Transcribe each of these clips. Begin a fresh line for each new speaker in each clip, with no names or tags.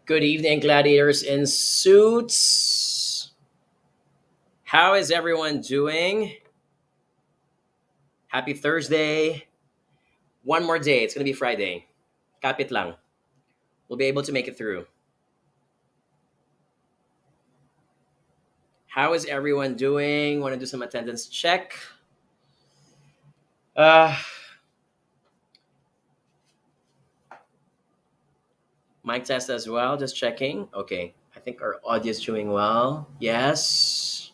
Good evening, gladiators in suits. How is everyone doing? Happy Thursday. One more day. It's going to be Friday. Kapit lang. We'll be able to make it through. How is everyone doing? Want to do some attendance check? Uh, Mic test as well. Just checking. Okay. I think our audio is doing well. Yes.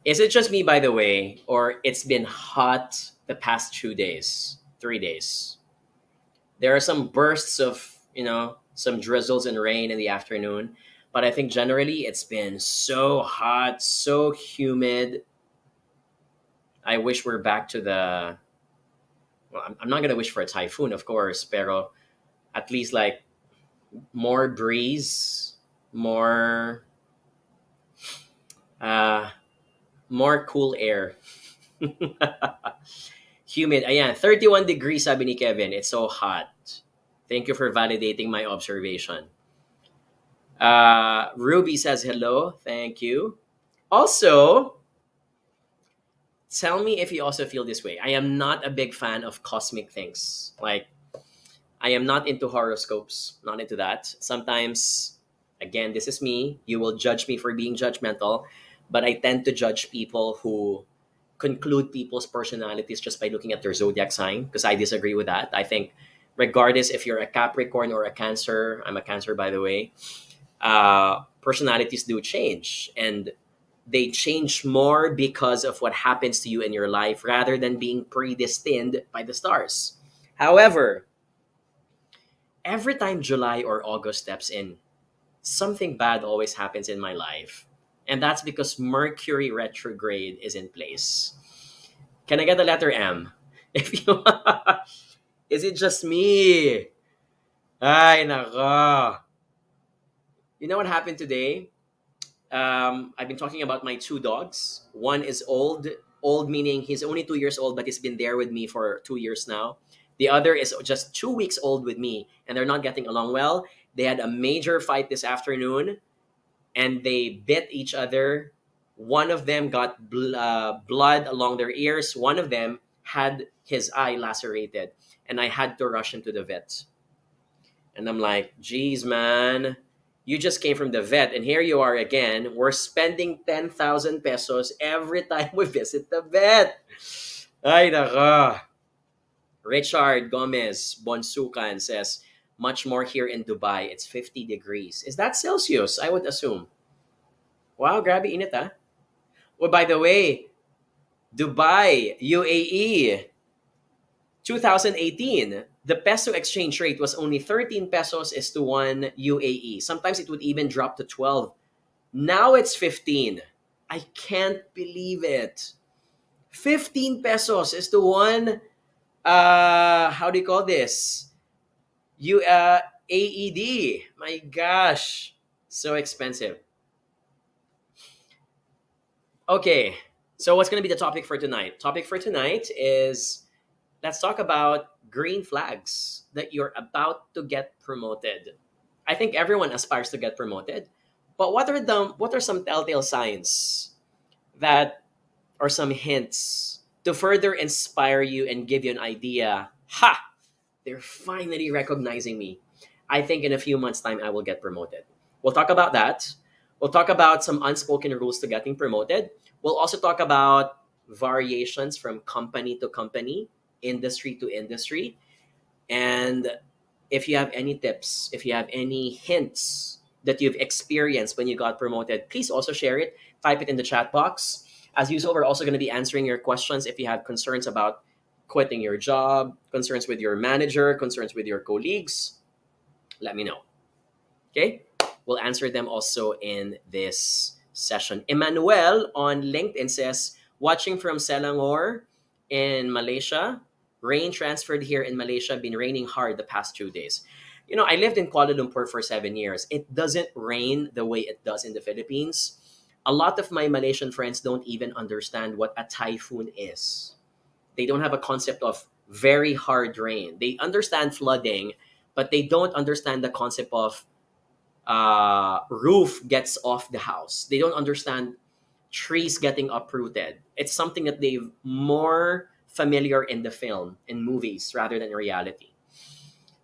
Is it just me, by the way, or it's been hot the past 2 days, 3 days? There are some bursts of, some drizzles and rain in the afternoon, but I think generally it's been so hot, so humid. I wish we're back to the, well, I'm not going to wish for a typhoon, of course, pero at least like more breeze, more, uh, more cool air. Humid. Ayan, 31 degrees sabi ni Kevin. It's so hot. Thank you for validating my observation. Ruby says hello. Thank you. Also, tell me if you also feel this way. I am not a big fan of cosmic things. Like, I am not into horoscopes, not into that. Sometimes, again, this is me. You will judge me for being judgmental, but I tend to judge people who conclude people's personalities just by looking at their zodiac sign, because I disagree with that. I think, regardless if you're a Capricorn or a Cancer, I'm a Cancer, by the way, personalities do change, and they change more because of what happens to you in your life rather than being predestined by the stars. However, every time July or August steps in, something bad always happens in my life. And that's because Mercury retrograde is in place. Can I get the letter M? If you Is it just me? Ay, nako. You know what happened today? I've been talking about my two dogs. One is old meaning he's only 2 years old, but he's been there with me for 2 years now. The other is just 2 weeks old with me, and they're not getting along well. They had a major fight this afternoon, and they bit each other. One of them got blood along their ears. One of them had his eye lacerated, and I had to rush him to the vet. And I'm like, geez, man, you just came from the vet, and here you are again. We're spending 10,000 pesos every time we visit the vet. Ay, naka. Richard Gomez Bonsukan says, much more here in Dubai. It's 50 degrees. Is that Celsius? I would assume. Wow, grabe init ah. Well, by the way, Dubai, UAE, 2018, the peso exchange rate was only 13 pesos is to 1 UAE. Sometimes it would even drop to 12. Now it's 15. I can't believe it. 15 pesos is to 1, how do you call this? AED. My gosh, so expensive. Okay, so what's going to be the topic for tonight? Topic for tonight is, let's talk about green flags that you're about to get promoted. I think everyone aspires to get promoted, but what are some telltale signs that, or some hints to further inspire you and give you an idea? Ha! They're finally recognizing me. I think in a few months' time I will get promoted. We'll talk about that. We'll talk about some unspoken rules to getting promoted. We'll also talk about variations from company to company, industry to industry. And if you have any tips, if you have any hints that you've experienced when you got promoted, please also share it. Type it in the chat box. As usual, we're also going to be answering your questions if you have concerns about quitting your job, concerns with your manager, concerns with your colleagues. Let me know. Okay? We'll answer them also in this session. Emmanuel on LinkedIn says, watching from Selangor in Malaysia. Rain transferred here in Malaysia. Been raining hard the past 2 days. I lived in Kuala Lumpur for 7 years. It doesn't rain the way it does in the Philippines. A lot of my Malaysian friends don't even understand what a typhoon is. They don't have a concept of very hard rain. They understand flooding, but they don't understand the concept of roof gets off the house. They don't understand trees getting uprooted. It's something that they're more familiar in the film, in movies, rather than reality.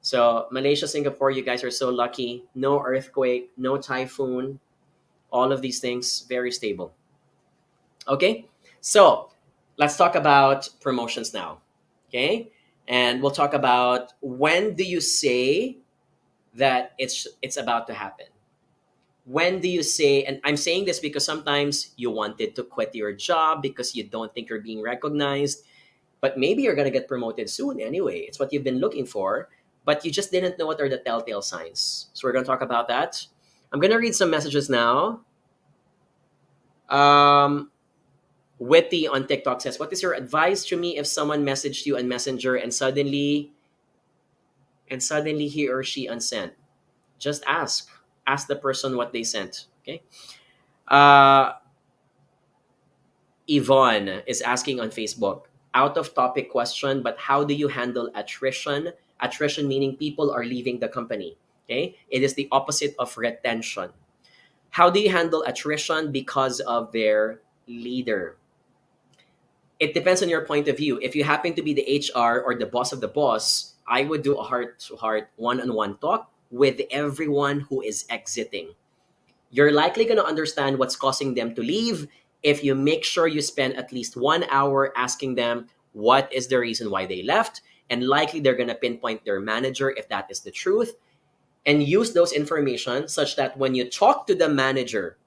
So Malaysia, Singapore, you guys are so lucky. No earthquake, no typhoon, all of these things, very stable. Okay, so let's talk about promotions now. Okay, and we'll talk about when do you say that it's about to happen. When do you say, and I'm saying this because sometimes you wanted to quit your job because you don't think you're being recognized, but maybe you're going to get promoted soon anyway. It's what you've been looking for, but you just didn't know what are the telltale signs. So we're going to talk about that. I'm going to read some messages now. Witty on TikTok says, what is your advice to me if someone messaged you on Messenger and suddenly he or she unsent? Just ask the person what they sent. Okay. Yvonne is asking on Facebook, out of topic question, but how do you handle attrition? Attrition meaning people are leaving the company. Okay, it is the opposite of retention. How do you handle attrition because of their leader? It depends on your point of view. If you happen to be the HR or the boss of the boss, I would do a heart-to-heart, one-on-one talk with everyone who is exiting. You're likely going to understand what's causing them to leave if you make sure you spend at least 1 hour asking them what is the reason why they left, and likely they're going to pinpoint their manager if that is the truth, and use those information such that when you talk to the manager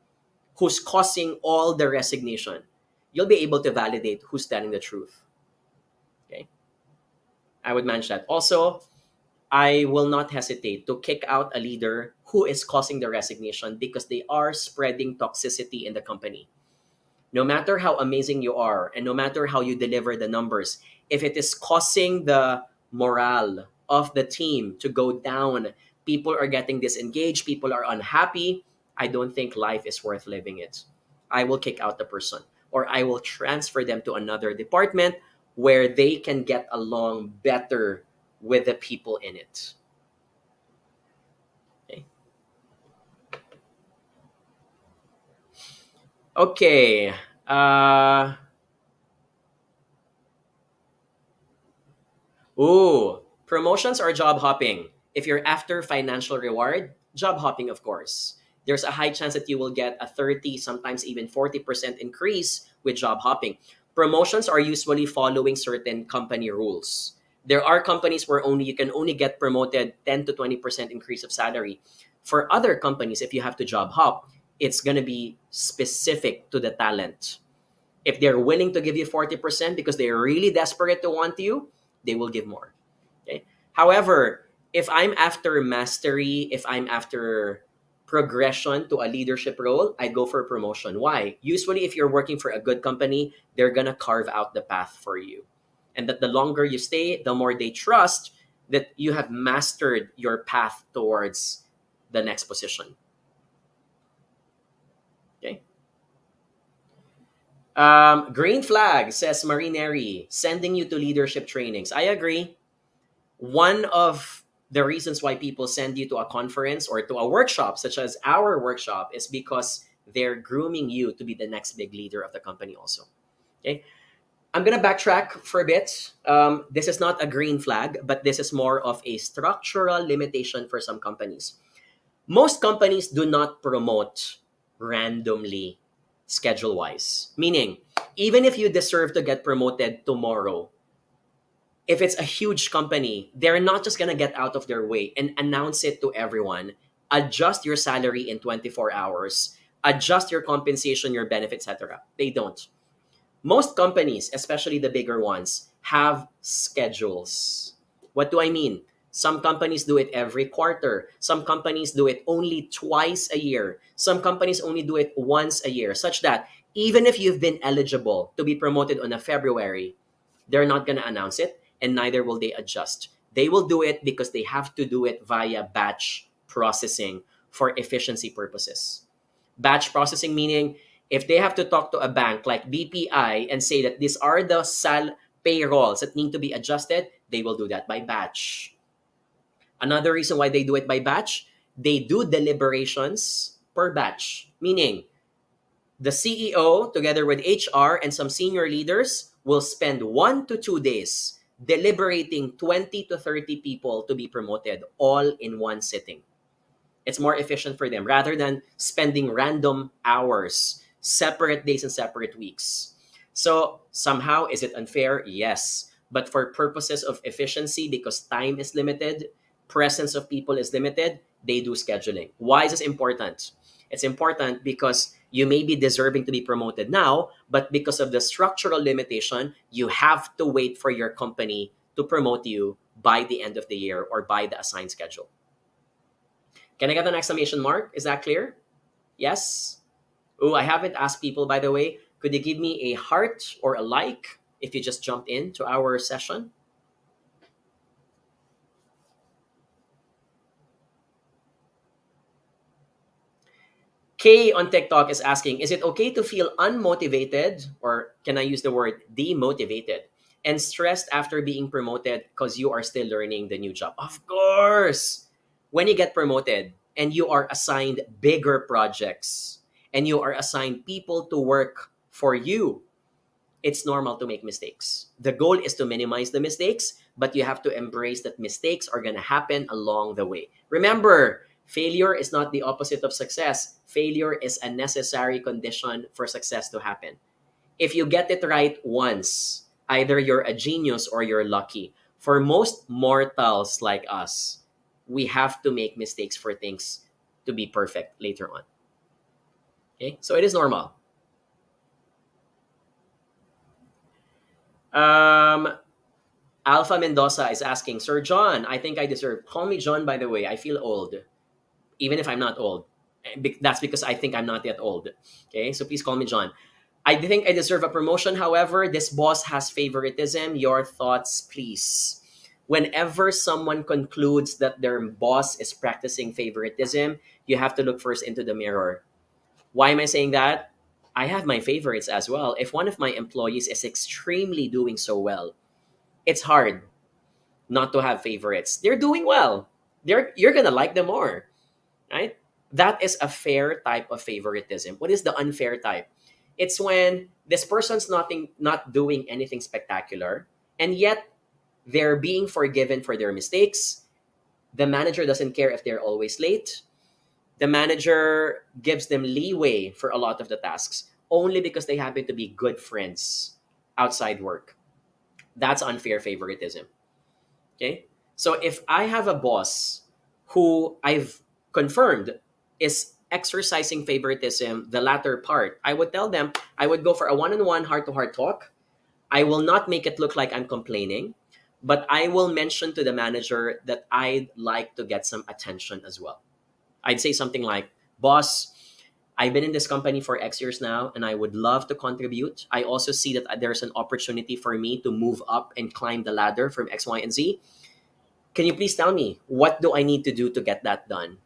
who's causing all the resignation, you'll be able to validate who's telling the truth. Okay, I would manage that. Also, I will not hesitate to kick out a leader who is causing the resignation because they are spreading toxicity in the company. No matter how amazing you are and no matter how you deliver the numbers, if it is causing the morale of the team to go down, people are getting disengaged, people are unhappy, I don't think life is worth living it. I will kick out the person, or I will transfer them to another department where they can get along better with the people in it. Okay. Okay. Promotions or job hopping? If you're after financial reward, job hopping, of course. There's a high chance that you will get a 30, sometimes even 40% increase with job hopping. Promotions are usually following certain company rules. There are companies where you can only get promoted 10 to 20% increase of salary. For other companies, if you have to job hop, it's going to be specific to the talent. If they're willing to give you 40% because they're really desperate to want you, they will give more. Okay. However, if I'm after mastery, if I'm after progression to a leadership role, I go for promotion. Why? Usually, if you're working for a good company, they're going to carve out the path for you. And that the longer you stay, the more they trust that you have mastered your path towards the next position. Okay. Green flag, says Marineri, sending you to leadership trainings. I agree. One of the reasons why people send you to a conference or to a workshop, such as our workshop, is because they're grooming you to be the next big leader of the company also. Okay. I'm going to backtrack for a bit. This is not a green flag, but this is more of a structural limitation for some companies. Most companies do not promote randomly, schedule-wise. Meaning, even if you deserve to get promoted tomorrow, if it's a huge company, they're not just going to get out of their way and announce it to everyone, adjust your salary in 24 hours, adjust your compensation, your benefits, etc. They don't. Most companies, especially the bigger ones, have schedules. What do I mean? Some companies do it every quarter. Some companies do it only twice a year. Some companies only do it once a year, such that even if you've been eligible to be promoted on a February, they're not going to announce it, and neither will they adjust. They will do it because they have to do it via batch processing for efficiency purposes. Batch processing meaning if they have to talk to a bank like BPI and say that these are the payrolls that need to be adjusted, they will do that by batch. Another reason why they do it by batch, they do deliberations per batch, meaning the CEO, together with HR and some senior leaders, will spend 1 to 2 days deliberating 20 to 30 people to be promoted all in one sitting. It's more efficient for them rather than spending random hours, separate days and separate weeks. So somehow, is it unfair? Yes. But for purposes of efficiency, because time is limited, presence of people is limited, they do scheduling. Why is this important? It's important because you may be deserving to be promoted now, but because of the structural limitation, you have to wait for your company to promote you by the end of the year or by the assigned schedule. Can I get an exclamation mark? Is that clear? Yes? Oh, I haven't asked people, by the way. Could you give me a heart or a like if you just jumped into our session? Kay on TikTok is asking, is it okay to feel unmotivated, or can I use the word demotivated, and stressed after being promoted because you are still learning the new job? Of course! When you get promoted and you are assigned bigger projects and you are assigned people to work for you, it's normal to make mistakes. The goal is to minimize the mistakes, but you have to embrace that mistakes are going to happen along the way. Remember, failure is not the opposite of success. Failure is a necessary condition for success to happen. If you get it right once, either you're a genius or you're lucky. For most mortals like us, we have to make mistakes for things to be perfect later on. Okay? So it is normal. Alpha Mendoza is asking, Sir John, I think I deserve. Call me John, by the way. I feel old, even if I'm not old. That's because I think I'm not yet old. Okay, so please call me John. I think I deserve a promotion. However, this boss has favoritism. Your thoughts, please. Whenever someone concludes that their boss is practicing favoritism, you have to look first into the mirror. Why am I saying that? I have my favorites as well. If one of my employees is extremely doing so well, it's hard not to have favorites. They're doing well. You're gonna like them more, right? That is a fair type of favoritism. What is the unfair type? It's when this person's not doing anything spectacular, and yet they're being forgiven for their mistakes. The manager doesn't care if they're always late. The manager gives them leeway for a lot of the tasks only because they happen to be good friends outside work. That's unfair favoritism. Okay? So if I have a boss who I've confirmed is exercising favoritism, the latter part, I would tell them, I would go for a one-on-one heart-to-heart talk. I will not make it look like I'm complaining, but I will mention to the manager that I'd like to get some attention as well. I'd say something like, boss, I've been in this company for X years now, and I would love to contribute. I also see that there's an opportunity for me to move up and climb the ladder from X, Y, and Z. Can you please tell me, what do I need to do to get that done?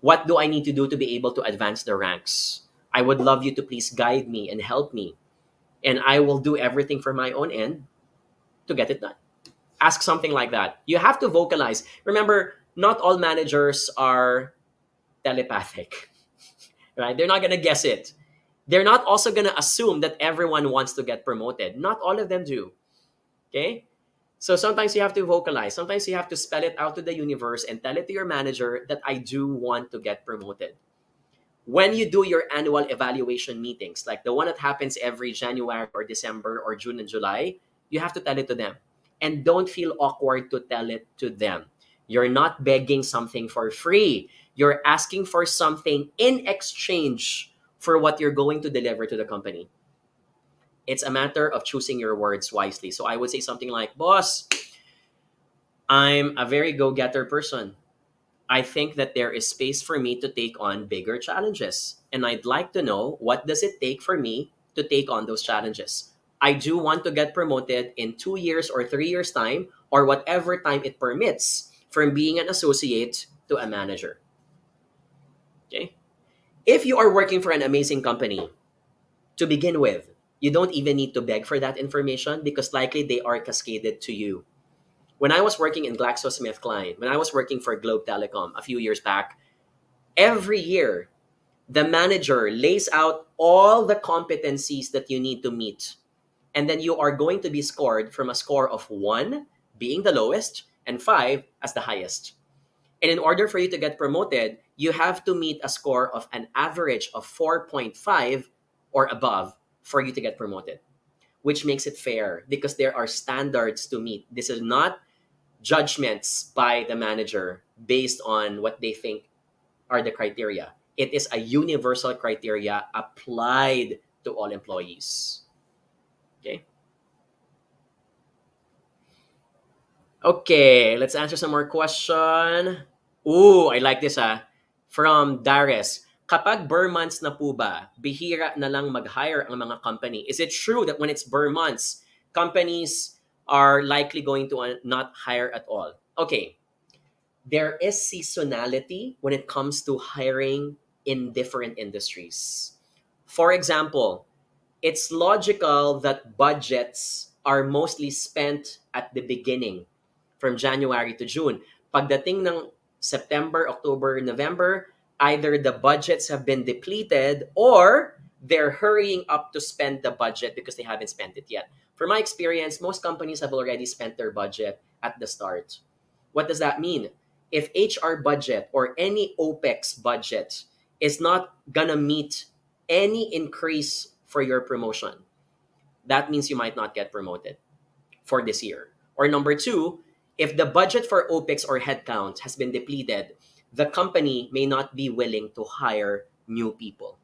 What do I need to do to be able to advance the ranks? I would love you to please guide me and help me. And I will do everything from my own end to get it done. Ask something like that. You have to vocalize. Remember, not all managers are telepathic, right? They're not going to guess it. They're not also going to assume that everyone wants to get promoted. Not all of them do. Okay? So sometimes you have to vocalize. Sometimes you have to spell it out to the universe and tell it to your manager that I do want to get promoted. When you do your annual evaluation meetings, like the one that happens every January or December or June and July, you have to tell it to them. And don't feel awkward to tell it to them. You're not begging something for free. You're asking for something in exchange for what you're going to deliver to the company. It's a matter of choosing your words wisely. So I would say something like, boss, I'm a very go-getter person. I think that there is space for me to take on bigger challenges. And I'd like to know, what does it take for me to take on those challenges? I do want to get promoted in 2 years or 3 years' time, or whatever time it permits, from being an associate to a manager. Okay? If you are working for an amazing company, to begin with, You don't even need to beg for that information because likely they are cascaded to you. When I was working in GlaxoSmithKline, when I was working for Globe Telecom a few years back, every year the manager lays out all the competencies that you need to meet. And then you are going to be scored from a score of 1 being the lowest and 5 as the highest. And in order for you to get promoted, you have to meet a score of an average of 4.5 or above for you to get promoted, which makes it fair because there are standards to meet. This is not judgments by the manager based on what they think are the criteria. It is a universal criteria applied to all employees. Okay. Okay, let's answer some more question. Ooh, I like this From Darius. Kapag burr months na po ba, bihira na lang mag-hire ang mga company? Is it true that when it's burr months, companies are likely going to not hire at all? Okay, there is seasonality when it comes to hiring in different industries. For example, it's logical that budgets are mostly spent at the beginning from January to June. Pagdating ng September, October, November, either the budgets have been depleted or they're hurrying up to spend the budget because they haven't spent it yet. From my experience, most companies have already spent their budget at the start. What does that mean? If HR budget or any OPEX budget is not gonna meet any increase for your promotion, that means you might not get promoted for this year. Or number two, if the budget for OPEX or headcount has been depleted, the company may not be willing to hire new people.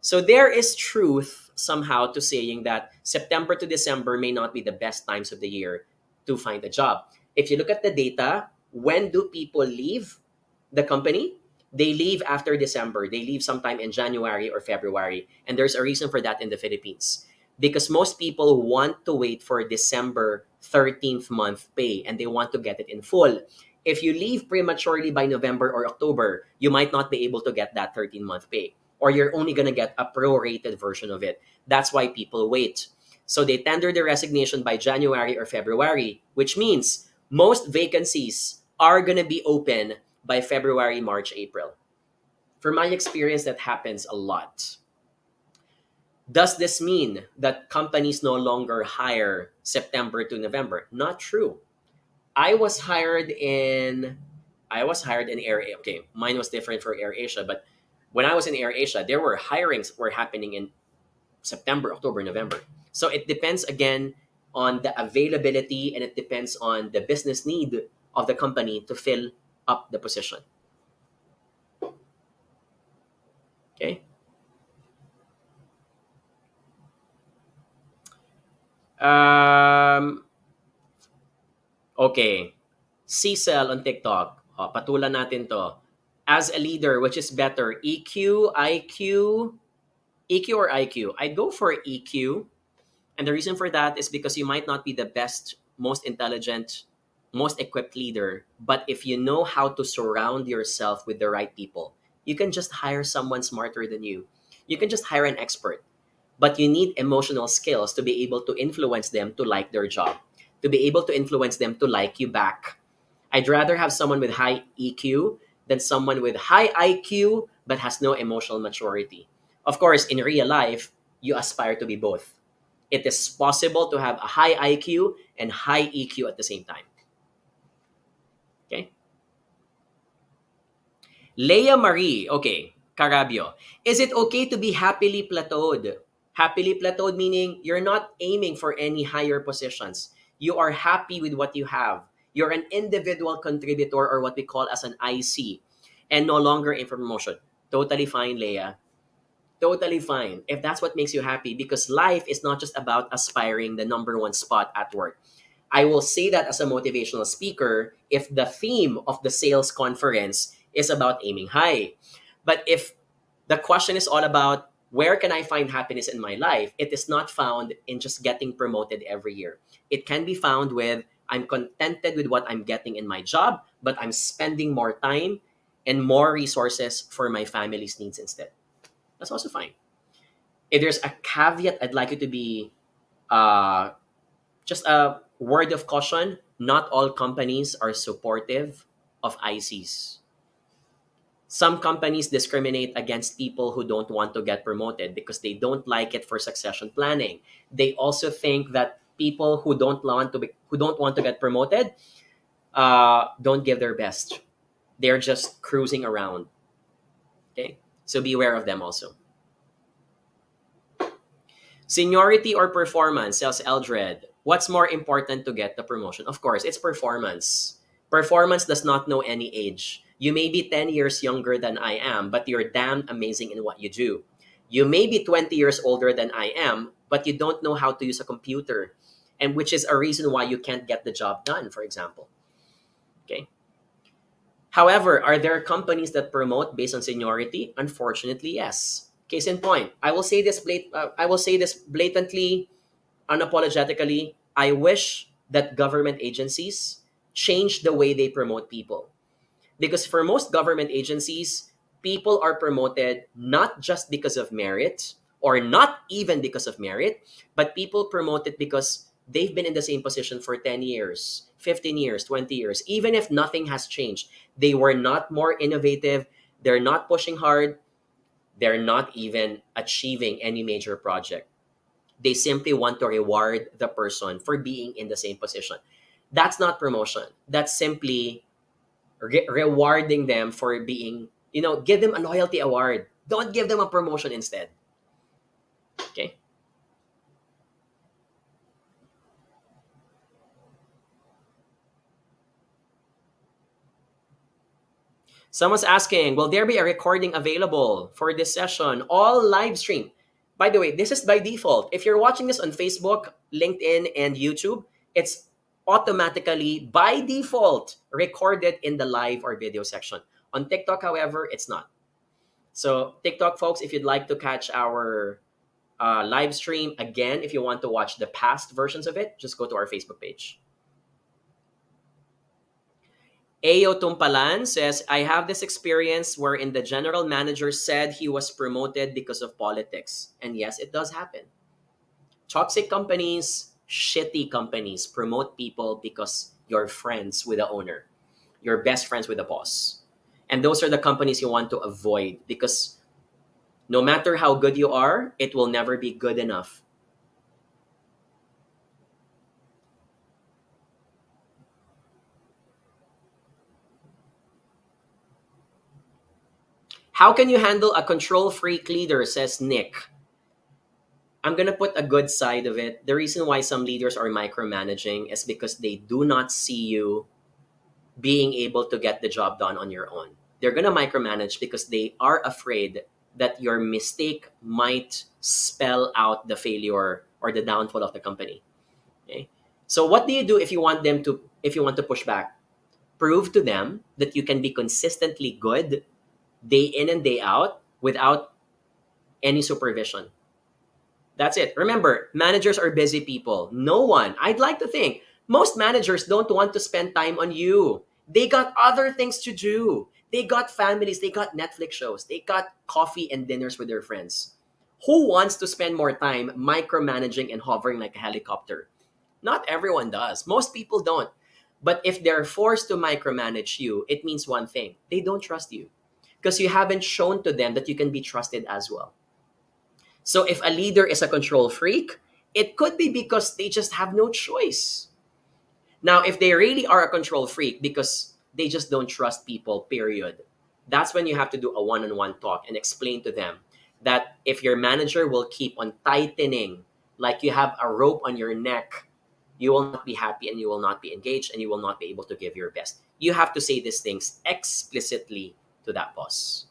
So there is truth somehow to saying that September to December may not be the best times of the year to find a job. If you look at the data, when do people leave the company? They leave after December. They leave sometime in January or February. And there's a reason for that in the Philippines. Because most people want to wait for December 13th month pay and they want to get it in full. If you leave prematurely by November or October, you might not be able to get that 13-month pay. Or you're only going to get a prorated version of it. That's why people wait. So they tender their resignation by January or February, which means most vacancies are going to be open by February, March, April. From my experience, that happens a lot. Does this mean that companies no longer hire September to November? Not true. I was hired in Air. Okay, mine was different for Air Asia, but when I was in Air Asia, there were hirings were happening in September, October, November. So it depends again on the availability and it depends on the business need of the company to fill up the position. Okay. Okay. C-Cell on TikTok. Patulan natin to. As a leader, which is better, EQ, IQ, EQ or IQ? I'd go for EQ. And the reason for that is because you might not be the best, most intelligent, most equipped leader. But if you know how to surround yourself with the right people, you can just hire someone smarter than you. You can just hire an expert. But you need emotional skills to be able to influence them to like their job, to be able to influence them to like you back. I'd rather have someone with high EQ than someone with high IQ but has no emotional maturity. Of course, in real life, you aspire to be both. It is possible to have a high IQ and high EQ at the same time. Okay? Leia Marie, okay, Carabio. Is it okay to be happily plateaued? Happily plateaued meaning you're not aiming for any higher positions. You are happy with what you have. You're an individual contributor or what we call as an IC and no longer in promotion. Totally fine, Leia. Totally fine if that's what makes you happy because life is not just about aspiring the number one spot at work. I will say that as a motivational speaker if the theme of the sales conference is about aiming high. But if the question is all about where can I find happiness in my life, it is not found in just getting promoted every year. It can be found with I'm contented with what I'm getting in my job, but I'm spending more time and more resources for my family's needs instead. That's also fine. If there's a caveat, I'd like you to be uh, just a word of caution. Not all companies are supportive of ICs. Some companies discriminate against people who don't want to get promoted because they don't like it for succession planning. They also think that people who don't want to get promoted don't give their best. They're just cruising around. Okay, so beware of them also. Seniority or performance, says Eldred. What's more important to get the promotion? Of course, it's performance. Performance does not know any age. You may be 10 years younger than I am, but you're damn amazing in what you do. You may be 20 years older than I am, but you don't know how to use a computer, and which is a reason why you can't get the job done, for example. Okay. However, are there companies that promote based on seniority? Unfortunately, yes. Case in point, I will say this blatantly, unapologetically. I wish that government agencies change the way they promote people, because for most government agencies, people are promoted not just because of merit, or not even because of merit, but people promoted because they've been in the same position for 10 years, 15 years, 20 years. Even if nothing has changed, they were not more innovative, they're not pushing hard, they're not even achieving any major project. They simply want to reward the person for being in the same position. That's not promotion. That's simply rewarding them for being, give them a loyalty award. Don't give them a promotion instead. Okay. Someone's asking, will there be a recording available for this session? All live stream. By the way, this is by default. If you're watching this on Facebook, LinkedIn, and YouTube, it's automatically, by default, recorded in the live or video section. On TikTok, however, it's not. So TikTok folks, if you'd like to catch our live stream again, if you want to watch the past versions of it, just go to our Facebook page. 𝗚𝗿𝗀𝗴𝗀 says, I have this experience wherein the general manager said he was promoted because of politics. And yes, it does happen. Toxic companies, shitty companies promote people because you're friends with the owner. You're best friends with the boss. And those are the companies you want to avoid, because no matter how good you are, it will never be good enough. How can you handle a control freak leader, says Nick. I'm going to put a good side of it. The reason why some leaders are micromanaging is because they do not see you being able to get the job done on your own. They're going to micromanage because they are afraid that your mistake might spell out the failure or the downfall of the company. Okay? So what do you do if you want to push back? Prove to them that you can be consistently good day in and day out without any supervision. That's it. Remember, managers are busy people. No one, I'd like to think, most managers don't want to spend time on you. They got other things to do. They got families, they got Netflix shows, they got coffee and dinners with their friends. Who wants to spend more time micromanaging and hovering like a helicopter? Not everyone does. Most people don't. But if they're forced to micromanage you, it means one thing: they don't trust you, because you haven't shown to them that you can be trusted as well. So if a leader is a control freak, it could be because they just have no choice. Now, if they really are a control freak because they just don't trust people, period, that's when you have to do a one-on-one talk and explain to them that if your manager will keep on tightening like you have a rope on your neck, you will not be happy and you will not be engaged and you will not be able to give your best. You have to say these things explicitly to that boss.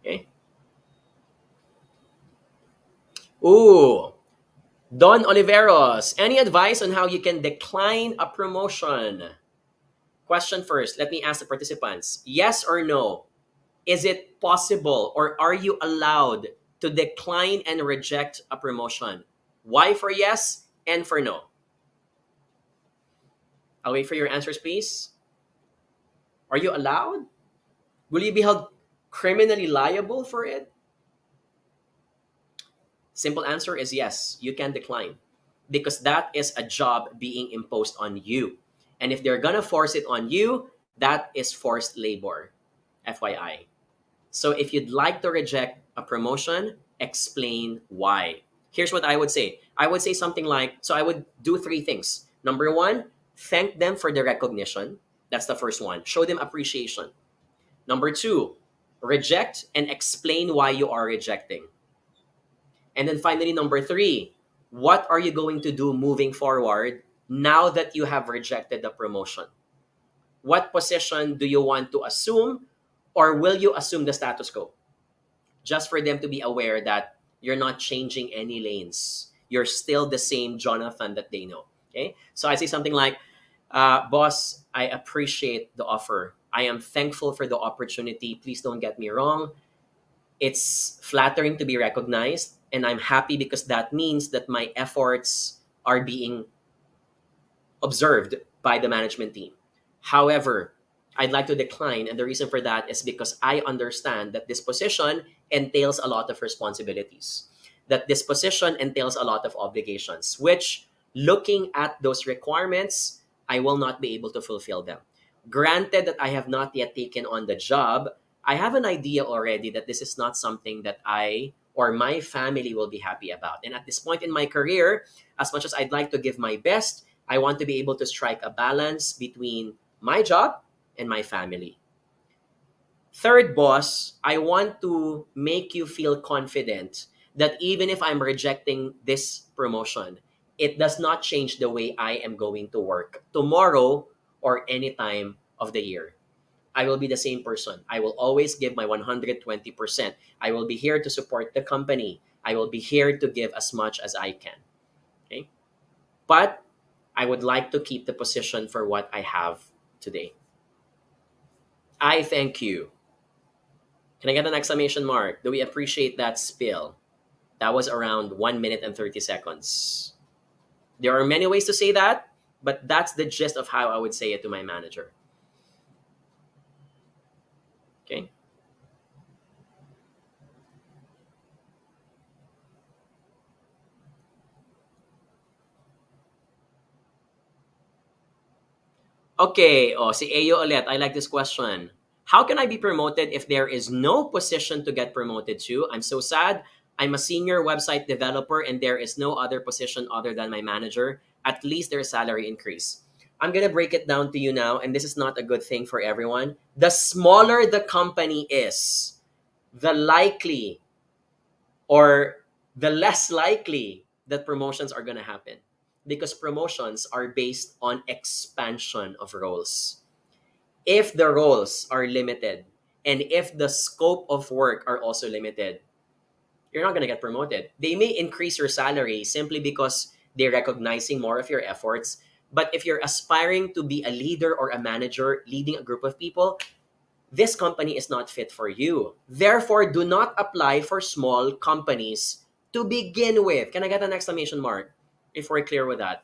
Okay? Ooh, Don Oliveros, any advice on how you can decline a promotion? Question first, let me ask the participants. Yes or no? Is it possible or are you allowed to decline and reject a promotion? Why for yes and for no? I'll wait for your answers, please. Are you allowed? Will you be held criminally liable for it? Simple answer is yes, you can decline because that is a job being imposed on you. And if they're going to force it on you, that is forced labor, FYI. So if you'd like to reject a promotion, explain why. Here's what I would say. I would say something like, so I would do three things. Number one, thank them for the recognition. That's the first one. Show them appreciation. Number two, reject and explain why you are rejecting. And then finally, number three, what are you going to do moving forward now that you have rejected the promotion? What position do you want to assume, or will you assume the status quo? Just for them to be aware that you're not changing any lanes. You're still the same Jonathan that they know. Okay? So I say something like, boss, I appreciate the offer. I am thankful for the opportunity. Please don't get me wrong. It's flattering to be recognized, and I'm happy because that means that my efforts are being observed by the management team. However, I'd like to decline, and the reason for that is because I understand that this position entails a lot of responsibilities, that this position entails a lot of obligations, which, looking at those requirements, I will not be able to fulfill them. Granted that I have not yet taken on the job, I have an idea already that this is not something that I or my family will be happy about. And at this point in my career, as much as I'd like to give my best, I want to be able to strike a balance between my job and my family. Third, boss, I want to make you feel confident that even if I'm rejecting this promotion, it does not change the way I am going to work tomorrow or any time of the year. I will be the same person. I will always give my 120%. I will be here to support the company. I will be here to give as much as I can. Okay? But I would like to keep the position for what I have today. I thank you. Can I get an exclamation mark? Do we appreciate that spill? That was around 1 minute and 30 seconds. There are many ways to say that, but that's the gist of how I would say it to my manager. Okay? Okay, si Ayo ulit. I like this question. How can I be promoted if there is no position to get promoted to? I'm so sad. I'm a senior website developer and there is no other position other than my manager. At least there's salary increase. I'm going to break it down to you now, and this is not a good thing for everyone. The smaller the company is, the likely or the less likely that promotions are going to happen, because promotions are based on expansion of roles. If the roles are limited and if the scope of work are also limited, you're not going to get promoted. They may increase your salary simply because they're recognizing more of your efforts. But if you're aspiring to be a leader or a manager leading a group of people, this company is not fit for you. Therefore, do not apply for small companies to begin with. Can I get an exclamation mark if we're clear with that?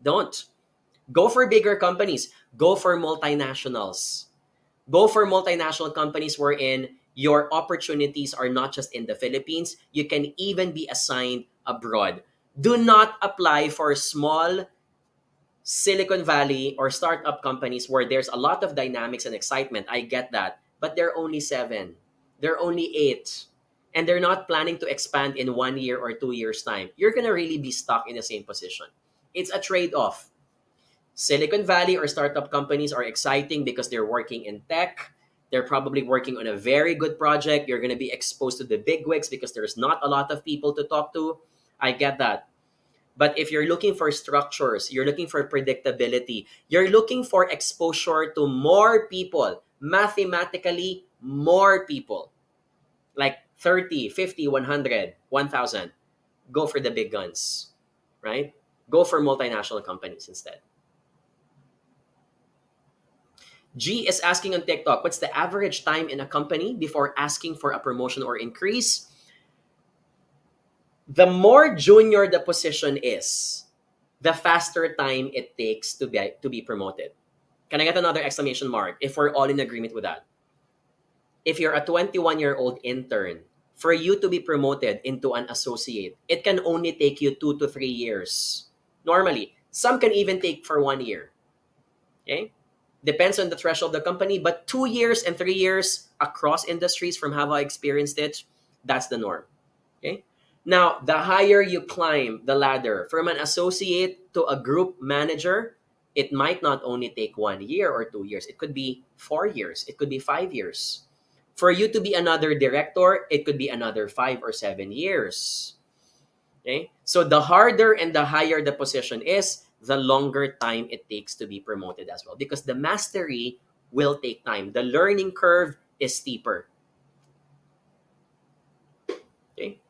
Don't. Go for bigger companies. Go for multinationals. Go for multinational companies wherein your opportunities are not just in the Philippines. You can even be assigned abroad. Do not apply for small Silicon Valley or startup companies where there's a lot of dynamics and excitement. I get that. But they're only 7. They're only 8. And they're not planning to expand in 1 year or 2 years' time. You're going to really be stuck in the same position. It's a trade-off. Silicon Valley or startup companies are exciting because they're working in tech. They're probably working on a very good project. You're going to be exposed to the bigwigs because there's not a lot of people to talk to. I get that. But if you're looking for structures, you're looking for predictability, you're looking for exposure to more people, mathematically more people, like 30, 50, 100, 1,000, go for the big guns, right? Go for multinational companies instead. G is asking on TikTok, what's the average time in a company before asking for a promotion or increase? The more junior the position is, the faster time it takes to be promoted. Can I get another exclamation mark if we're all in agreement with that? if you're a 21-year-old intern, for you to be promoted into an associate, it can only take you 2 to 3 years. Normally, some can even take for 1 year. Okay? Depends on the threshold of the company, but 2 years and 3 years across industries from how I experienced it, that's the norm. Okay? Now, the higher you climb the ladder from an associate to a group manager, it might not only take 1 year or 2 years. It could be 4 years. It could be 5 years. For you to be another director, it could be another 5 or 7 years. Okay? So the harder and the higher the position is, the longer time it takes to be promoted as well. Because the mastery will take time. The learning curve is steeper. Okay?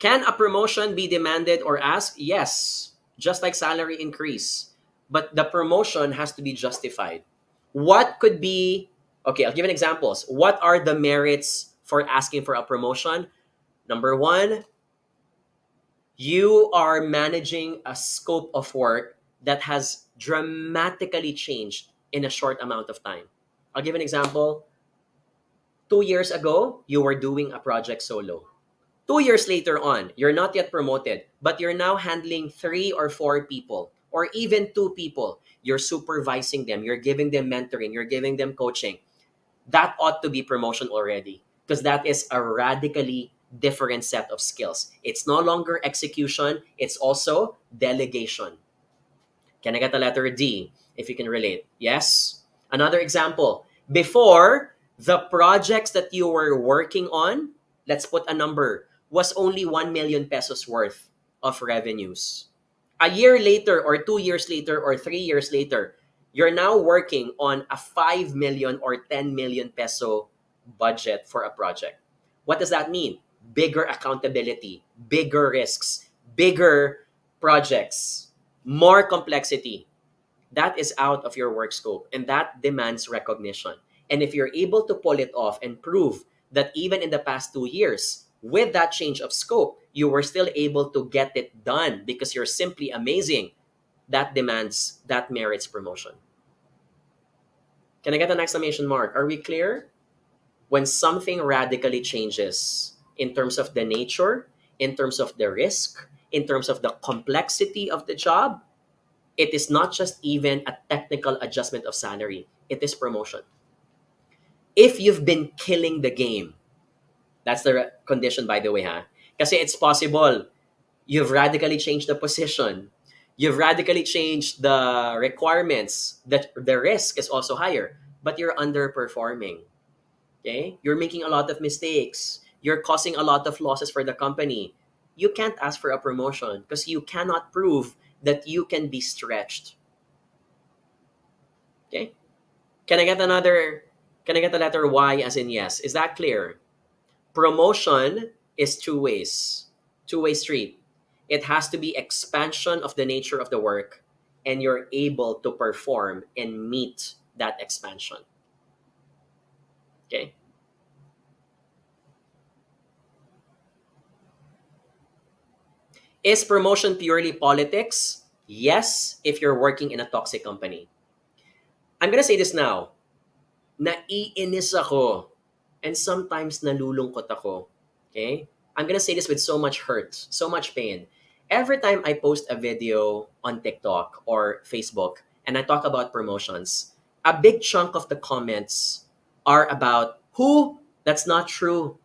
Can a promotion be demanded or asked? Yes, just like salary increase. But the promotion has to be justified. What could be, okay, I'll give an examples. What are the merits for asking for a promotion? Number one, you are managing a scope of work that has dramatically changed in a short amount of time. I'll give an example. 2 years ago, you were doing a project solo. 2 years later on, you're not yet promoted, but you're now handling 3 or 4 people, or even 2 people. You're supervising them, you're giving them mentoring, you're giving them coaching. That ought to be promotion already, because that is a radically different set of skills. It's no longer execution, it's also delegation. Can I get a letter D if you can relate? Yes. Another example. Before, the projects that you were working on, let's put a number, was only 1 million pesos worth of revenues. A year later, or 2 years later, or 3 years later, you're now working on a 5 million or 10 million peso budget for a project. What does that mean? Bigger accountability, bigger risks, bigger projects, more complexity. That is out of your work scope, and that demands recognition. And if you're able to pull it off and prove that even in the past 2 years, with that change of scope, you were still able to get it done because you're simply amazing, that merits promotion. Can I get an exclamation mark? Are we clear? When something radically changes in terms of the nature, in terms of the risk, in terms of the complexity of the job, it is not just even a technical adjustment of salary, it is promotion. If you've been killing the game, that's the condition, by the way, ha? Kasi it's possible you've radically changed the position, you've radically changed the requirements, that the risk is also higher, but you're underperforming. Okay? You're making a lot of mistakes. You're causing a lot of losses for the company. You can't ask for a promotion because you cannot prove that you can be stretched. Okay? Can I get a letter Y as in yes? Is that clear? Promotion is two-way street. It has to be expansion of the nature of the work, and you're able to perform and meet that expansion. Okay? Is promotion purely politics? Yes, if you're working in a toxic company. I'm gonna say this now. Naiinis ako, and sometimes nalulungkot ako. Okay? I'm gonna say this with so much hurt, so much pain. Every time I post a video on TikTok or Facebook and I talk about promotions, a big chunk of the comments are about, who? That's not true.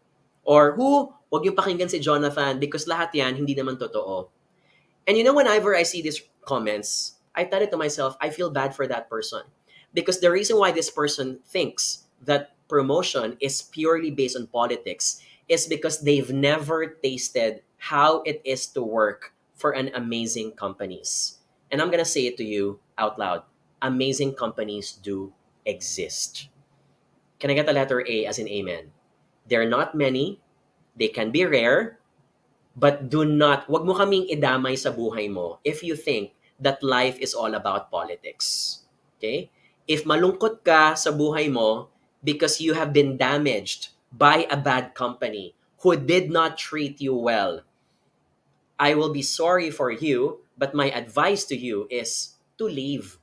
Or who? Huwag niyo pakinggan si Jonathan because lahat yan hindi naman totoo. And whenever I see these comments, I tell it to myself, I feel bad for that person. Because the reason why this person thinks that promotion is purely based on politics is because they've never tasted how it is to work for an amazing companies. And I'm going to say it to you out loud. Amazing companies do exist. Can I get a letter A as in amen? They're not many. They can be rare. But wag mo kaming idamay sa buhay mo if you think that life is all about politics. Okay? If malungkot ka sa buhay mo because you have been damaged by a bad company who did not treat you well, I will be sorry for you, but my advice to you is to leave.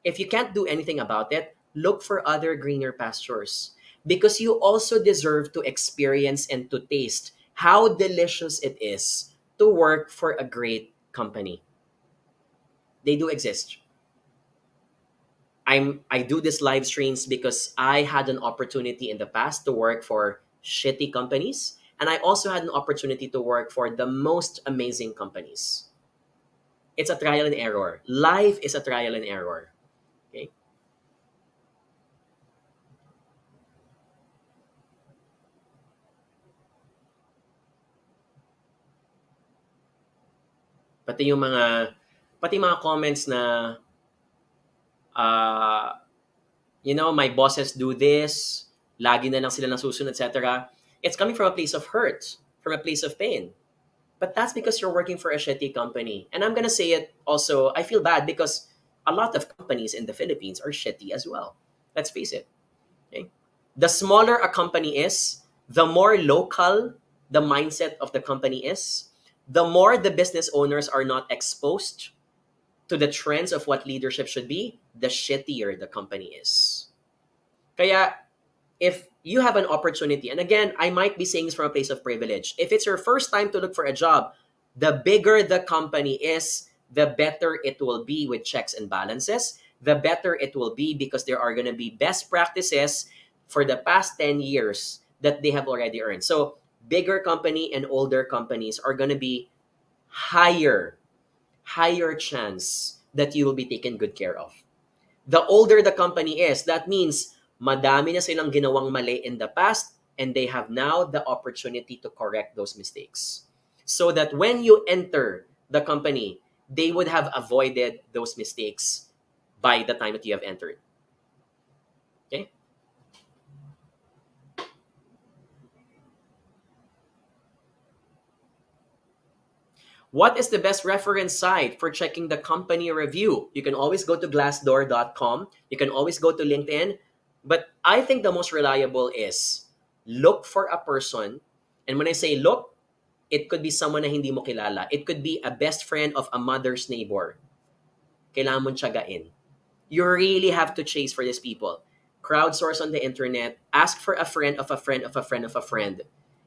If you can't do anything about it, look for other greener pastures because you also deserve to experience and to taste how delicious it is to work for a great company. They do exist. I do these live streams because I had an opportunity in the past to work for shitty companies, and I also had an opportunity to work for the most amazing companies. It's a trial and error. Life is a trial and error. Okay? Pati yung mga pati mga comments na uh, my bosses do this, lagi na lang sila nasusunod, etc. It's coming from a place of hurt, from a place of pain. But that's because you're working for a shitty company. And I'm gonna say it also, I feel bad because a lot of companies in the Philippines are shitty as well. Let's face it. Okay? The smaller a company is, the more local the mindset of the company is, the more the business owners are not exposed to the trends of what leadership should be, the shittier the company is. Kaya if you have an opportunity, and again, I might be saying this from a place of privilege, if it's your first time to look for a job, the bigger the company is, the better it will be with checks and balances, the better it will be because there are going to be best practices for the past 10 years that they have already earned. So bigger company and older companies are going to be higher, higher chance that you will be taken good care of. The older the company is, that means madami na silang ginawang mali in the past and they have now the opportunity to correct those mistakes. So that when you enter the company, they would have avoided those mistakes by the time that you have entered. Okay? What is the best reference site for checking the company review? You can always go to glassdoor.com. You can always go to LinkedIn. But I think the most reliable is look for a person. And when I say look, it could be someone na hindi mo kilala. It could be a best friend of a mother's neighbor. Kailangan mong tiyagain. You really have to chase for these people. Crowdsource on the internet. Ask for a friend of a friend of a friend of a friend.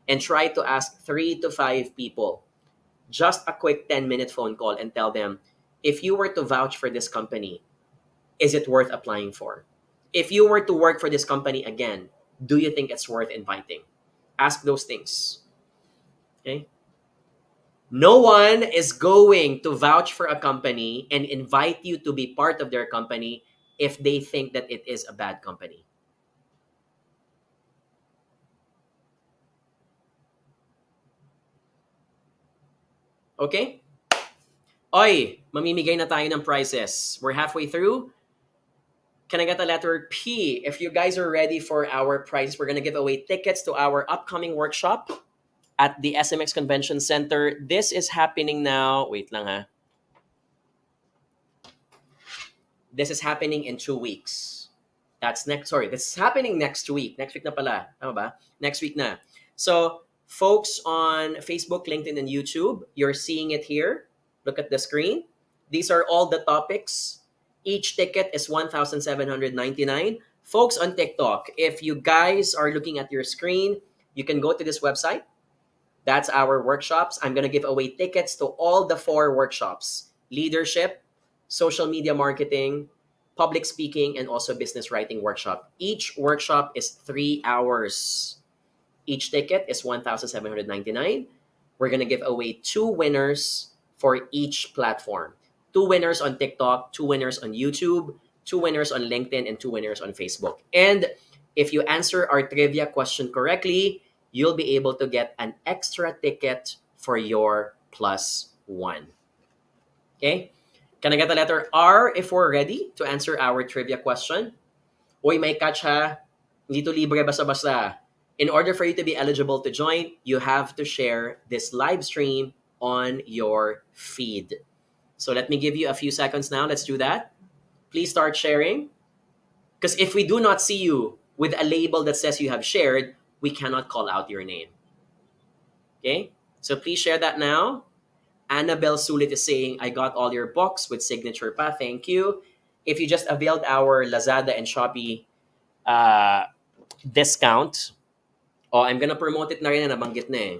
And try to ask 3 to 5 people. Just a quick 10-minute phone call and tell them, if you were to vouch for this company, is it worth applying for? If you were to work for this company again, do you think it's worth inviting? Ask those things. Okay? No one is going to vouch for a company and invite you to be part of their company if they think that it is a bad company. Okay? Oy, mamimigay na tayo ng prizes. We're halfway through. Can I get a letter P? If you guys are ready for our prize, we're going to give away tickets to our upcoming workshop at the SMX Convention Center. This is happening now. Wait lang ha. This is happening in 2 weeks. This is happening next week. Next week na pala. Tama ba? Next week na. So, folks on Facebook, LinkedIn, and YouTube, you're seeing it here. Look at the screen. These are all the topics. Each ticket is $1,799. Folks on TikTok, if you guys are looking at your screen, you can go to this website. That's our workshops. I'm going to give away tickets to all the 4 workshops: leadership, social media marketing, public speaking, and also business writing workshop. Each workshop is 3 hours. Each ticket is $1,799. We're going to give away 2 winners for each platform. 2 winners on TikTok, 2 winners on YouTube, 2 winners on LinkedIn, and 2 winners on Facebook. And if you answer our trivia question correctly, you'll be able to get an extra ticket for your +1. Okay? Can I get the letter R if we're ready to answer our trivia question? Uy, may catch ha. Hindi to libre basta-basta. In order for you to be eligible to join, you have to share this live stream on your feed. So let me give you a few seconds now. Let's do that. Please start sharing. Because if we do not see you with a label that says you have shared, we cannot call out your name. Okay? So please share that now. Annabelle Sulit is saying, I got all your books with signature pa. Thank you. If you just availed our Lazada and Shopee discount, I'm gonna promote it na rin na nabanggit na eh.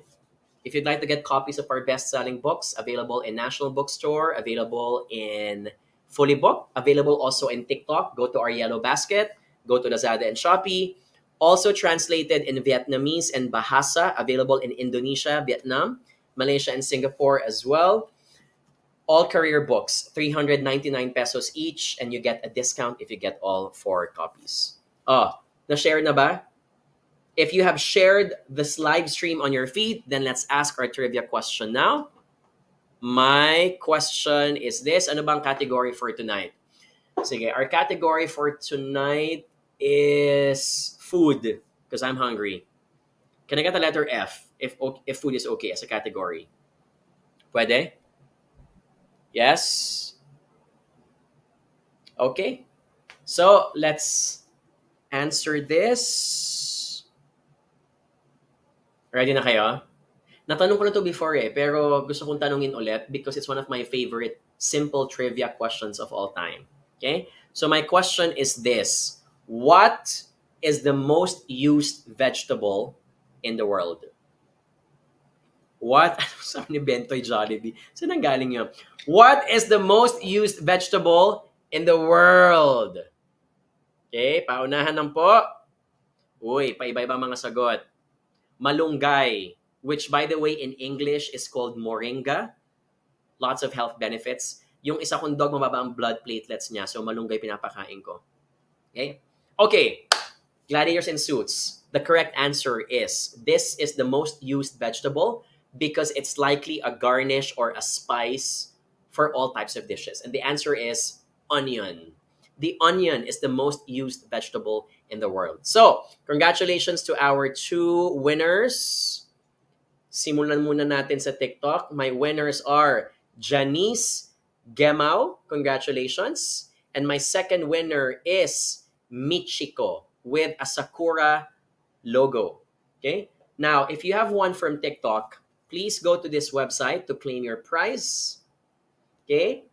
If you'd like to get copies of our best-selling books, available in National Bookstore, available in Fully Book, available also in TikTok, go to our yellow basket, go to Lazada and Shopee. Also translated in Vietnamese and Bahasa, available in Indonesia, Vietnam, Malaysia, and Singapore as well. All career books, 399 pesos each, and you get a discount if you get all 4 copies. Na-share na ba? If you have shared this live stream on your feed, then let's ask our trivia question now. My question is this. Ano bang category for tonight? Sige, our category for tonight is food, because I'm hungry. Can I get a letter F if food is okay as a category? Pwede? Yes? Okay. So, let's answer this. Ready na kayo? Natanong ko na to before pero gusto kong tanungin ulit because it's one of my favorite simple trivia questions of all time. Okay? So my question is this. What is the most used vegetable in the world? What? Sabi ni Bentoy Jollibee. Saan ang galing yun? What is the most used vegetable in the world? Okay, paunahan lang po. Uy, paiba-iba mga sagot. Malunggay, which by the way in English is called moringa. Lots of health benefits. Yung isa kong dog, mababa ang blood platelets niya. So malunggay pinapakain ko. Okay? Okay. Gladiators in suits. The correct answer is, this is the most used vegetable because it's likely a garnish or a spice for all types of dishes. And the answer is onion. The onion is the most used vegetable in the world. So, congratulations to our 2 winners. Simulan muna natin sa TikTok. My winners are Janice Gemau. Congratulations. And my second winner is Michiko with a Sakura logo. Okay? Now, if you have one from TikTok, please go to this website to claim your prize. Okay?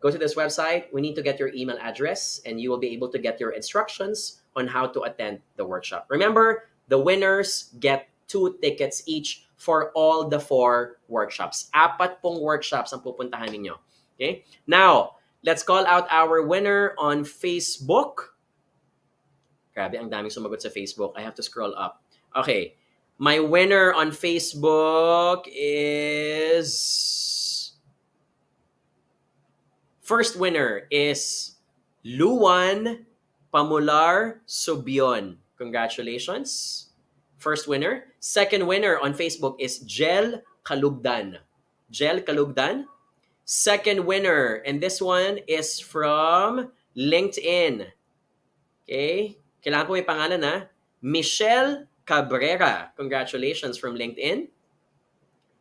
Go to this website. We need to get your email address and you will be able to get your instructions on how to attend the workshop. Remember, the winners get 2 tickets each for all the 4 workshops. 4 pong workshops ang pupuntahan ninyo. Okay? Now, let's call out our winner on Facebook. Grabe, ang daming sumagot sa Facebook. I have to scroll up. Okay. My winner on Facebook is... First winner is Luan Pamular Subion. Congratulations. First winner. Second winner on Facebook is 𝗙𝗵𝗴𝘀. 𝗙𝗵𝗴𝘀. Second winner, and this one is from LinkedIn. Okay? Kailangan po may pangalan na. Michelle Cabrera. Congratulations from LinkedIn.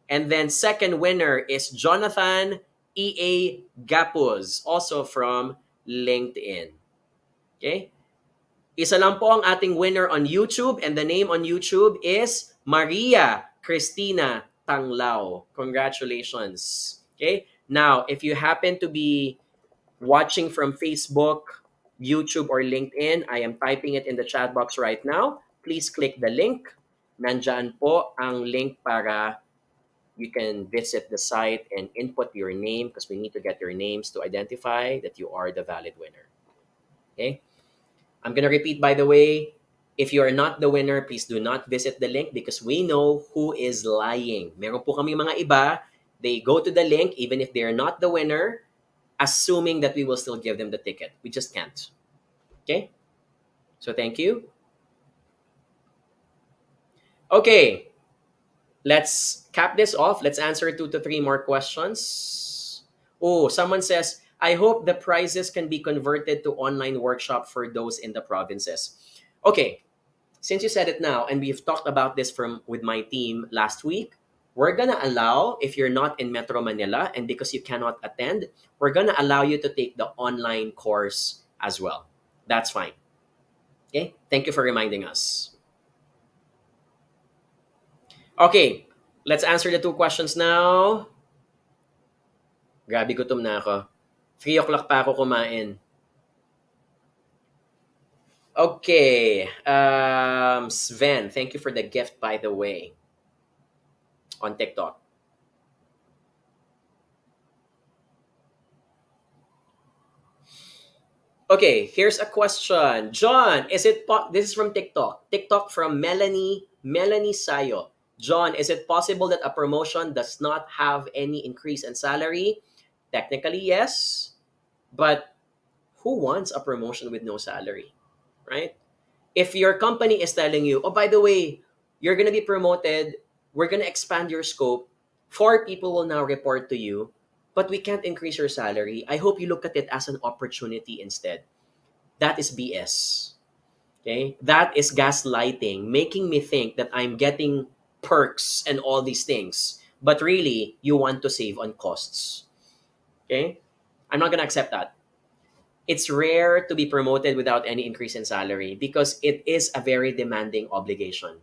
And then second winner is Jonathan 𝗙𝗵𝗴𝗀, also from LinkedIn. Okay? Isa lang po ang ating winner on YouTube, and the name on YouTube is Maria Cristina Tanglao. Congratulations. Okay? Now, if you happen to be watching from Facebook, YouTube, or LinkedIn, I am typing it in the chat box right now. Please click the link. Nandyan po ang link para you can visit the site and input your name because we need to get your names to identify that you are the valid winner. Okay? I'm going to repeat, by the way, if you are not the winner, please do not visit the link because we know who is lying. Meron po kami mga iba, they go to the link even if they are not the winner, assuming that we will still give them the ticket. We just can't. Okay? So thank you. Okay. Let's cap this off. Let's answer 2 to 3 more questions. Oh, someone says, I hope the prizes can be converted to online workshop for those in the provinces. Okay, since you said it now, and we've talked about this with my team last week, we're gonna allow, if you're not in Metro Manila, and because you cannot attend, we're gonna allow you to take the online course as well. That's fine. Okay, thank you for reminding us. Okay, let's answer the 2 questions now. Grabe, gutom na ako. 3 o'clock pa ako kumain. Okay. Sven, thank you for the gift, by the way, on TikTok. Okay, here's a question. John, this is from TikTok. TikTok from Melanie Sayo. John, is it possible that a promotion does not have any increase in salary? Technically, yes. But who wants a promotion with no salary, right? If your company is telling you, oh, by the way, you're going to be promoted, we're going to expand your scope, 4 people will now report to you, but we can't increase your salary. I hope you look at it as an opportunity instead. That is BS. Okay? That is gaslighting, making me think that I'm getting perks and all these things. But really, you want to save on costs. Okay? I'm not going to accept that. It's rare to be promoted without any increase in salary because it is a very demanding obligation.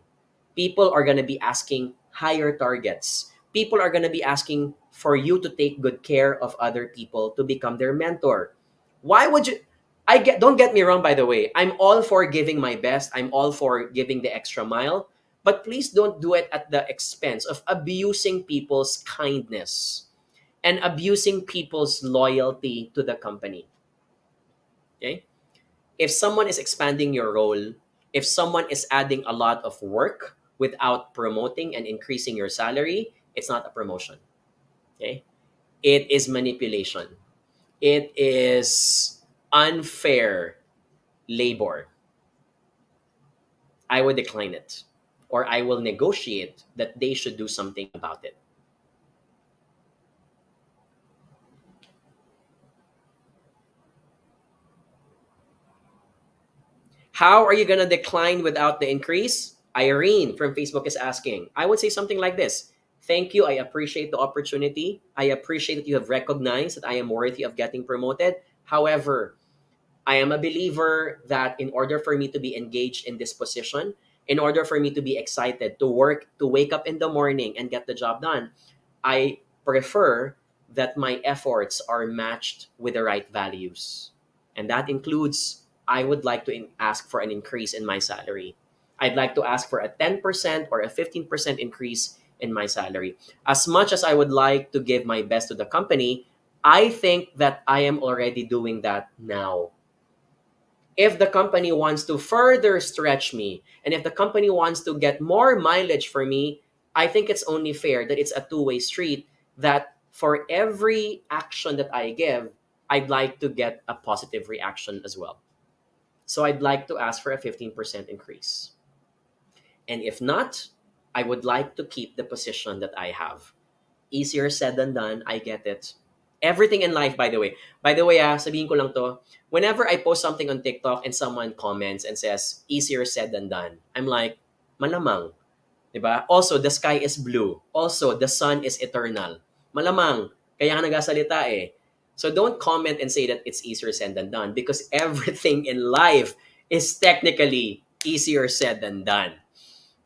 People are going to be asking higher targets. People are going to be asking for you to take good care of other people, to become their mentor. Why would you? Don't get me wrong, by the way. I'm all for giving my best. I'm all for giving the extra mile. But please don't do it at the expense of abusing people's kindness and abusing people's loyalty to the company. Okay? If someone is expanding your role, if someone is adding a lot of work without promoting and increasing your salary, it's not a promotion. Okay? It is manipulation. It is unfair labor. I would decline it, or I will negotiate that they should do something about it. How are you going to decline without the increase? Irene from Facebook is asking. I would say something like this. Thank you. I appreciate the opportunity. I appreciate that you have recognized that I am worthy of getting promoted. However, I am a believer that in order for me to be engaged in this position, in order for me to be excited to work, to wake up in the morning and get the job done, I prefer that my efforts are matched with the right values. And that includes, I would like to ask for an increase in my salary. I'd like to ask for a 10% or a 15% increase in my salary. As much as I would like to give my best to the company, I think that I am already doing that now. If the company wants to further stretch me, and if the company wants to get more mileage for me, I think it's only fair that it's a two-way street, that for every action that I give, I'd like to get a positive reaction as well. So I'd like to ask for a 15% increase. And if not, I would like to keep the position that I have. Easier said than done, I get it. Everything in life, by the way. By the way, sabihin ko lang to, whenever I post something on TikTok and someone comments and says, easier said than done, I'm like, malamang. Diba? Also, the sky is blue. Also, the sun is eternal. Malamang. Kaya ka nagasalita eh. So don't comment and say that it's easier said than done, because everything in life is technically easier said than done.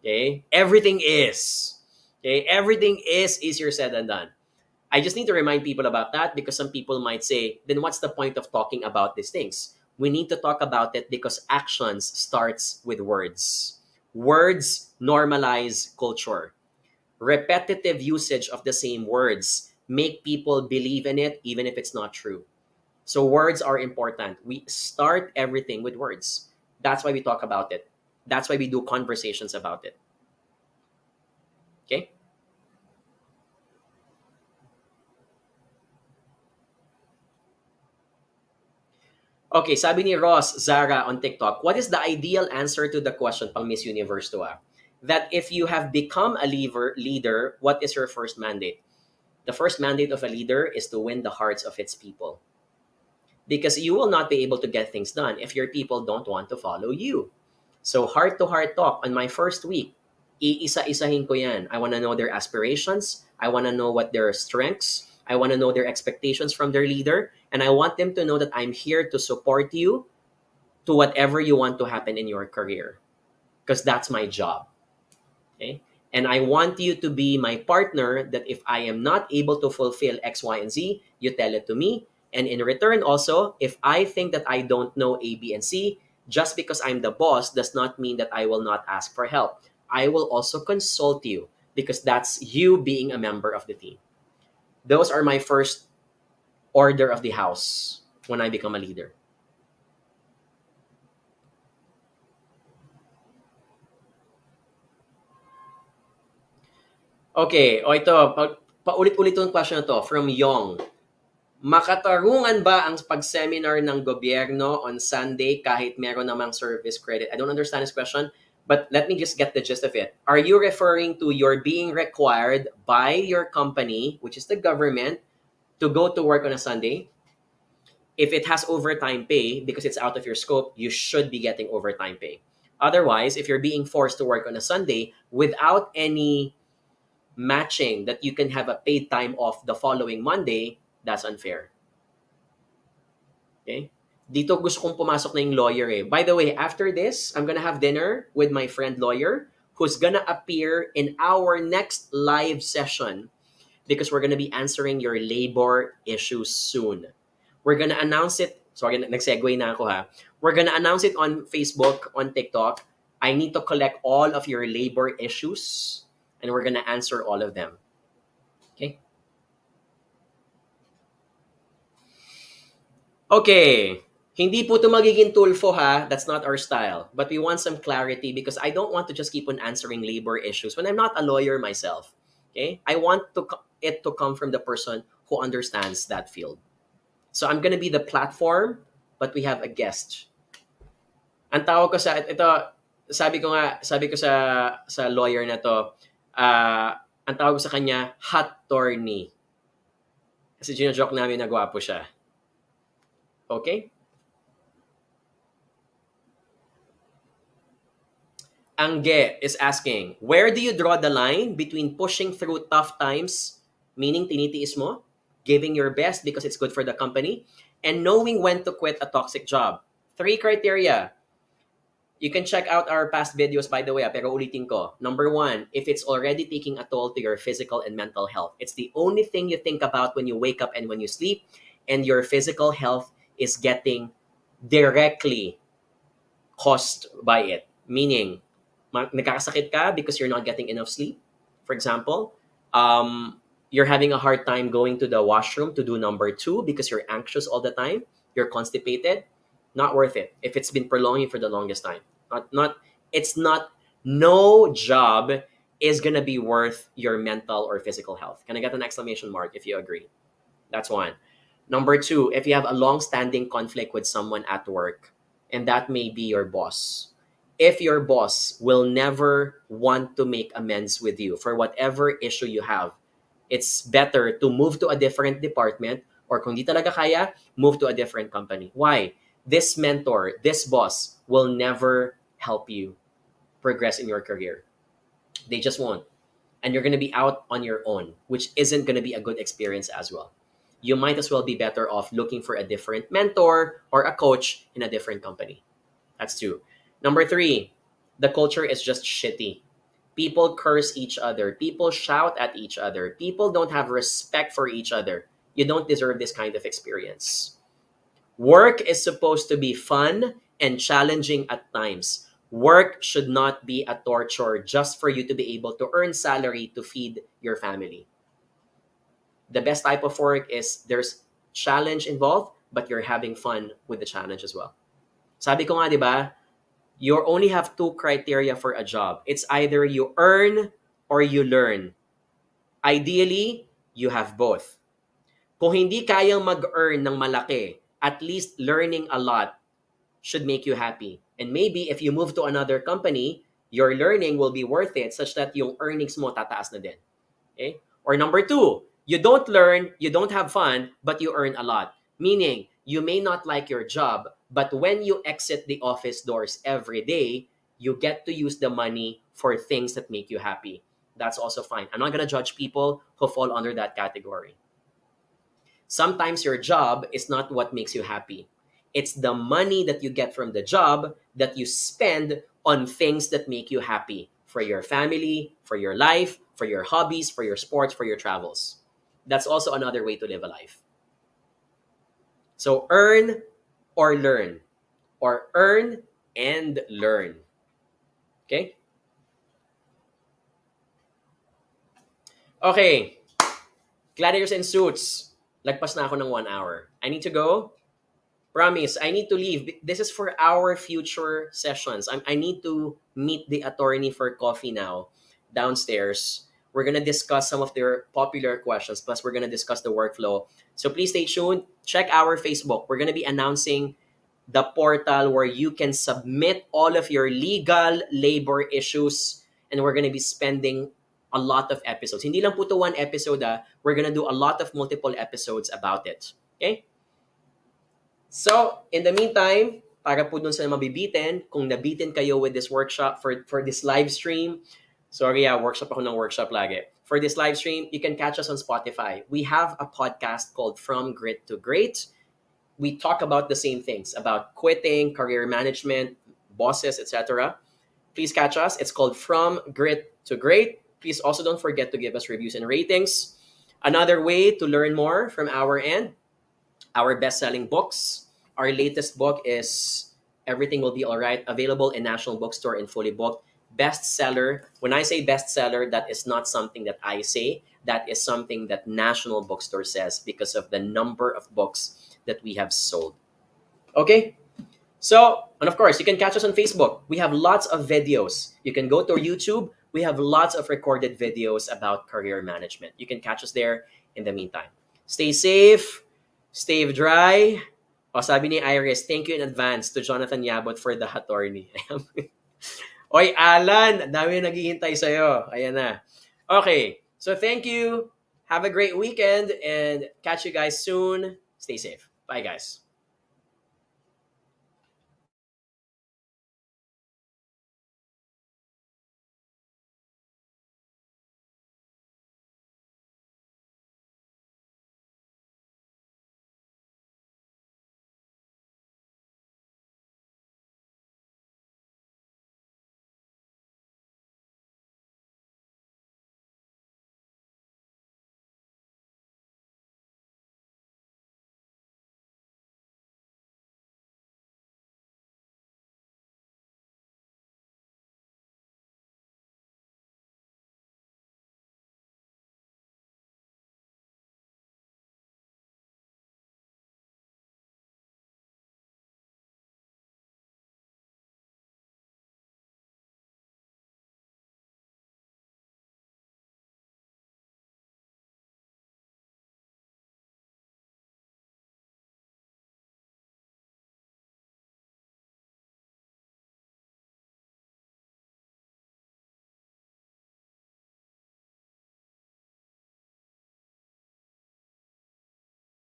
Okay? Everything is. Okay? Everything is easier said than done. I just need to remind people about that, because some people might say, then what's the point of talking about these things? We need to talk about it because actions starts with words. Words normalize culture. Repetitive usage of the same words make people believe in it even if it's not true. So words are important. We start everything with words. That's why we talk about it. That's why we do conversations about it. Okay? Okay, sabi ni Ross Zara on TikTok, what is the ideal answer to the question pang Miss Universe to that if you have become a leader, what is your first mandate? The first mandate of a leader is to win the hearts of its people. Because you will not be able to get things done if your people don't want to follow you. So heart-to-heart talk on my first week, iisa-isahin ko yan. I want to know their aspirations. I want to know what their strengths. I want to know their expectations from their leader. And I want them to know that I'm here to support you to whatever you want to happen in your career. Because that's my job. Okay? And I want you to be my partner that if I am not able to fulfill X, Y, and Z, you tell it to me. And in return also, if I think that I don't know A, B, and C, just because I'm the boss does not mean that I will not ask for help. I will also consult you because that's you being a member of the team. Those are my first order of the house when I become a leader. Okay, o ito, paulit-ulit itong question na to from Yong. Makatarungan ba ang pag-seminar ng gobyerno on Sunday kahit meron namang service credit? I don't understand this question, but let me just get the gist of it. Are you referring to your being required by your company, which is the government, to go to work on a Sunday? If it has overtime pay, because it's out of your scope, you should be getting overtime pay. Otherwise, if you're being forced to work on a Sunday without any matching that you can have a paid time off the following Monday, that's unfair. Okay? Dito gusto kong pumasok na yung lawyer eh. By the way, after this, I'm gonna have dinner with my friend lawyer who's gonna appear in our next live session because we're gonna be answering your labor issues soon. We're gonna announce it. Sorry, nag-segue na ako ha. We're gonna announce it on Facebook, on TikTok. I need to collect all of your labor issues and we're gonna answer all of them. Okay? Okay. Hindi po ito magiging tulfo ha. That's not our style. But we want some clarity because I don't want to just keep on answering labor issues when I'm not a lawyer myself. Okay? I want it to come from the person who understands that field. So I'm gonna be the platform, but we have a guest. Ang tawag ko sa ito, sabi ko sa lawyer na to, ang tawag ko sa kanya, hot attorney. Kasi gino-joke namin na gwapo siya. Okay? Angge is asking, where do you draw the line between pushing through tough times, meaning tinitiis mo, giving your best because it's good for the company, and knowing when to quit a toxic job? 3 criteria. You can check out our past videos, by the way, pero ulitin ko. Number 1, if it's already taking a toll to your physical and mental health. It's the only thing you think about when you wake up and when you sleep, and your physical health is getting directly caused by it. Meaning, nagkakasakit ka because you're not getting enough sleep. For example, you're having a hard time going to the washroom to do number 2 because you're anxious all the time. You're constipated. Not worth it. If it's been prolonging for the longest time. No job is going to be worth your mental or physical health. Can I get an exclamation mark if you agree? That's 1. Number 2, if you have a long-standing conflict with someone at work, and that may be your boss. If your boss will never want to make amends with you for whatever issue you have, it's better to move to a different department or kung di talaga kaya, move to a different company. Why? This mentor, this boss will never help you progress in your career. They just won't. And you're going to be out on your own, which isn't going to be a good experience as well. You might as well be better off looking for a different mentor or a coach in a different company. That's 2. Number 3, the culture is just shitty. People curse each other. People shout at each other. People don't have respect for each other. You don't deserve this kind of experience. Work is supposed to be fun and challenging at times. Work should not be a torture just for you to be able to earn salary to feed your family. The best type of work is there's challenge involved, but you're having fun with the challenge as well. Sabi ko nga, di ba, you only have 2 criteria for a job. It's either you earn or you learn. Ideally, you have both. Kung hindi kayang mag-earn ng malaki, at least learning a lot should make you happy. And maybe if you move to another company, your learning will be worth it such that yung earnings mo tataas na din. Okay? Or number 2, you don't learn, you don't have fun, but you earn a lot. Meaning, you may not like your job, but when you exit the office doors every day, you get to use the money for things that make you happy. That's also fine. I'm not going to judge people who fall under that category. Sometimes your job is not what makes you happy. It's the money that you get from the job that you spend on things that make you happy. for your family, for your life, for your hobbies, for your sports, for your travels. That's also another way to live a life. So earn or learn, or earn and learn. Okay? Okay. Gladiators in suits. Lagpas na ako ng 1 hour. I need to go. Promise, I need to leave. This is for our future sessions. I need to meet the attorney for coffee now downstairs. We're going to discuss some of their popular questions, plus we're going to discuss the workflow. So please stay tuned. Check our Facebook. We're going to be announcing the portal where you can submit all of your legal labor issues, and we're going to be spending a lot of episodes. Hindi lang po to one episode. We're going to do a lot of multiple episodes about it. Okay? So, in the meantime, para po dun sa mabibitin, kung nabitin kayo with this workshop for this live stream, sorry workshop ako ng workshop lagi. For this live stream, you can catch us on Spotify. We have a podcast called From Grit to Great. We talk about the same things, about quitting, career management, bosses, etc. Please catch us. It's called From Grit to Great. Please also don't forget to give us reviews and ratings. Another way to learn more from our end, our best-selling books. Our latest book is Everything Will Be Alright, available in National Bookstore and fully booked. Bestseller. When I say bestseller, that is not something that I say. That is something that National Bookstore says because of the number of books that we have sold. Okay? So, and of course, you can catch us on Facebook. We have lots of videos. You can go to YouTube. We have lots of recorded videos about career management. You can catch us there in the meantime. Stay safe. Stay dry. O, sabi ni Iris, thank you in advance to Jonathan Yabot for the attorney. Oy, Alan, dami naghihintay sa'yo. Ayan na. Okay, so thank you. Have a great weekend and catch you guys soon. Stay safe. Bye, guys.